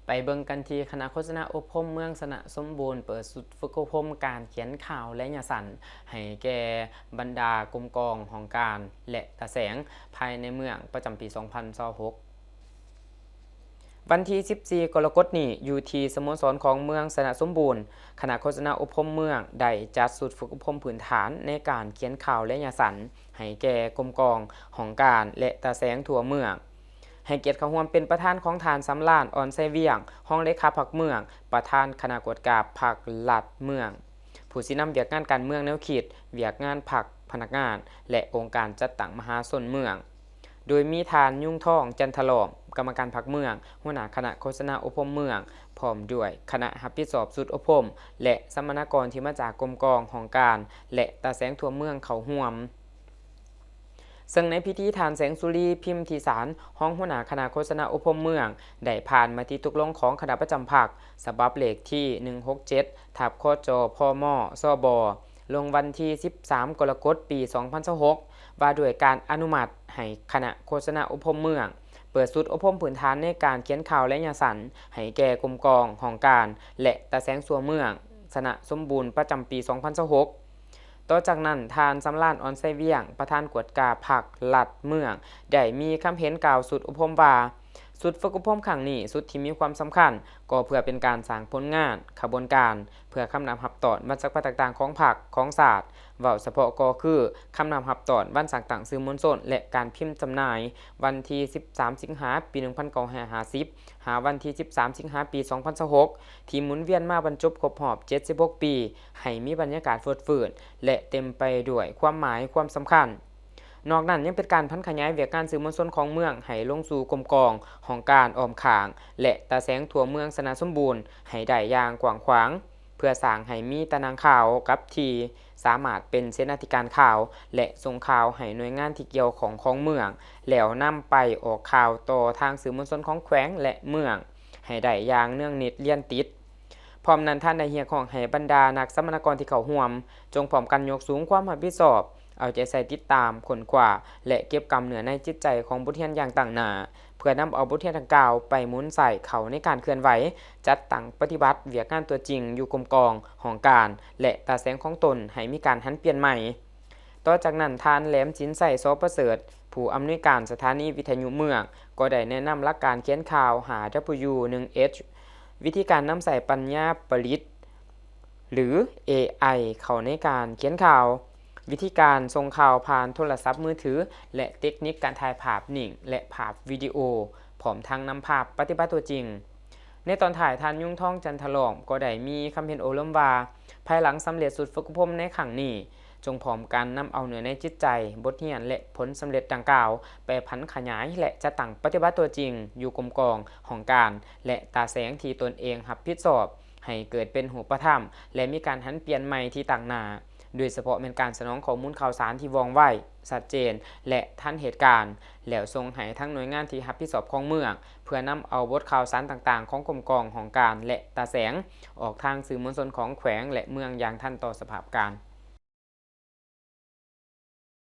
ไปเบิ่งกันที่คณะโฆษณาอบรมเมืองสนะสมบูรณ์เปิดสุดฝึกอบรมการเขียนข่าวและยสารให้แก่บรรดากรมกองของการและตาแสงภายในเมืองประจำปี 2026 วันที่ 14 กรกฎาคมนี้อยู่ที่สโมสรของเมืองสนะสมบูรณ์คณะโฆษณาอบรมเมืองได้จัดสุดฝึกอบรมพื้นฐานในการเขียนข่าวและยสารให้แก่กรมกองของการและตาแสงทั่วเมืองให้เกียรติเข้าร่วมเป็นประธานของทานสำราญอ่อนไซเวียงห้องเลขาพักเมืองประธานคณะกวดกาพักลัดเมืองผู้สินำเวียกงานการเมืองแนวคิดเวียกงานพักพนักงานและองค์การจัดตั้งมหาชนเมืองโดยมีทานยุ่งทองจันทลอมกรรมการพักเมืองหัวหน้าคณะโฆษณาอบรมเมืองพร้อมด้วยคณะรับผิดชอบสุดอบรมและสัมมนากรที่มาจากกรมกองของการและตาแสงทั่วเมืองเขาร่วมซึ่งในพิธีทานแสงสุรีพิมพ์ทีสารห้องหัวหน้าคณะโฆษณาอบรมเมืองได้ผ่านมาที่ตกลงของคณะประจำภาคฉบับเลขที่167ทับคจพมซบลงวันที่13 กรกฎาคมปี 2026ว่าด้วยการอนุมัติให้คณะโฆษณาอบรมเมืองเปิดสุดอบรมพื้นฐานในการเขียนข่าวและยสารให้แก่กรมกองของการและตาแสงสัวเมืองสนะสมบูรณ์ประจำปี 2026ต่อจากนั้นทานสำราญอ่อนไซเวียงประธานกวดกาพักลัดเมืองได้มีคำเห็นกล่าวสุดอบรมว่าสุดฝึกอบรมครั้งนี้สุดที่มีความสำคัญก็เพื่อเป็นการสร้างผลงานขบวนการเพื่อคำนำหับตอนวันสักพัต่างๆของผักของศาสตร์เว้าเฉพาะก็คือคำนำหับตอนวันสักต่างสื่อมวลชนและการพิมพ์จำหน่ายวันที่13 สิงหาปี 1950หาวันที่13 สิงหาปี 2026ที่หมุนเวียนมาบรรจบครบรอบ76 ปีให้มีบรรยากาศเฟื่อฟื้นและเต็มไปด้วยความหมายความสำคัญนอกนั้นยังเป็นการพันขยายเวียกการสื่อมวลชนของเมืองให้ลงสู่กรมกองของการอ้อมข้างและตาแสงทั่วเมืองสนะสมบูรณ์ให้ได้อย่างกว้างขวางเพื่อสร้างให้มีตารางข่าวกับที่สามารถเป็นเสนาธิการข่าวและส่งข่าวให้หน่วยงานที่เกี่ยวของเมืองแล้วนำไปออกข่าวต่อทางสื่อมวลชนของแขวงและเมืองให้ได้อย่างเนื่องนิดเลี่ยนติดพร้อมนั้นท่านได้เรียกร้องให้บรรดานักสัมมนากรที่เข้าร่วมจงพร้อมกันยกสูงความรับผิดชอบเอาใจใส่ติดตามค้นคว้าและเก็บกำเนื้อในจิตใจของผู้เรียนอย่างต่างหน้าเพื่อนำเอาบทเรียนดังกล่าวไปหมุนใส่เขาในการเคลื่อนไหวจัดตั้งปฏิบัติเวียกงานตัวจริงอยู่กรมกองของการและตาแสงของตนให้มีการหันเปลี่ยนใหม่ต่อจากนั้นทานแหลมจินใส่ซอประเสริฐผู้อำนวยการสถานีวิทยุเมืองก็ได้แนะนำหลักการเขียนข่าวหา W1H วิธีการนำใส่ปัญญาประดิษฐ์หรือ AI เข้าในการเขียนข่าววิธีการส่งข่าวผ่านโทรศัพท์มือถือและเทคนิคการถ่ายภาพนิ่งและภาพวิดีโอพร้อมทั้งนำภาพปฏิบัติตัวจริงในตอนถ่ายทานยุ่งท่องจันทลอมก็ได้มีคำเห็นโอล้มว่าภายหลังสำเร็จสุดฝึกอบรมในครั้งนี้จงพร้อมกันนำเอาเนื้อในจิตใจบทเรียนและผลสำเร็จดังกล่าวไปพันขยายและจะตั้งปฏิบัติตัวจริงอยู่กรมกองของการและตาแสงที่ตนเองรับผิดชอบให้เกิดเป็นหูประธรรมและมีการหันเปลี่ยนใหม่ที่ต่างหน้าโดยเฉพาะเป็นการสนองข้อมูลข่าวสารที่ว่องไวชัดเจนและทันเหตุการณ์แล้วส่งให้ทั้งหน่วยงานที่รับผิดชอบของเมืองเพื่อนำเอาบทข่าวสารต่างๆของกรมกองของการและตาแสงออกทางสื่อมวลชนของแขวงและเมืองอย่างทันต่อสภาพการณ์